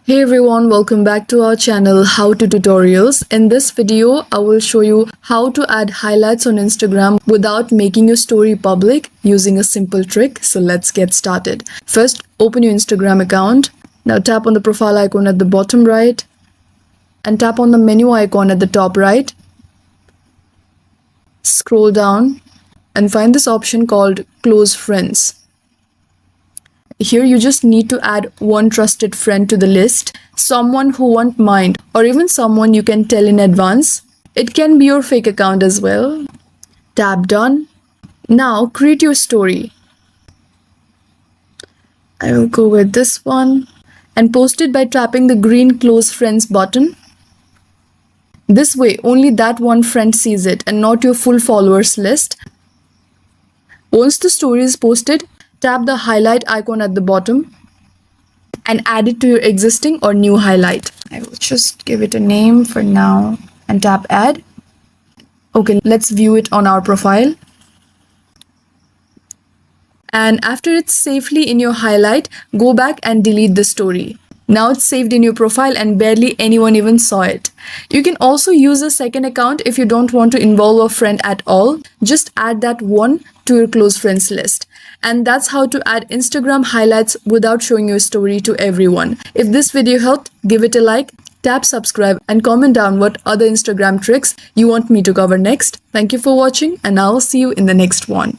Hey everyone, welcome back to our channel How to Tutorials. In this video, I will show you how to add highlights on Instagram without making your story public using a simple trick. So let's get started. First, open your Instagram account. Now tap on the profile icon at the bottom right and tap on the menu icon at the top right. Scroll down and find this option called Close Friends. Here you just need to add one trusted friend to the list, someone who won't mind, or even someone you can tell in advance. It can be your fake account as well. Tap done. Now create your story. I will go with this one and post it by tapping the green Close Friends button. This way only that one friend sees it and not your full followers list. Once the story is posted, tap the highlight icon at the bottom and add it to your existing or new highlight. I will just give it a name for now and tap add. Okay, let's view it on our profile. And after it's safely in your highlight, go back and delete the story. Now it's saved in your profile and barely anyone even saw it. You can also use a second account if you don't want to involve a friend at all. Just add that one to your close friends list. And that's how to add Instagram highlights without showing your story to everyone. If this video helped, give it a like, tap subscribe and comment down what other Instagram tricks you want me to cover next. Thank you for watching and I'll see you in the next one.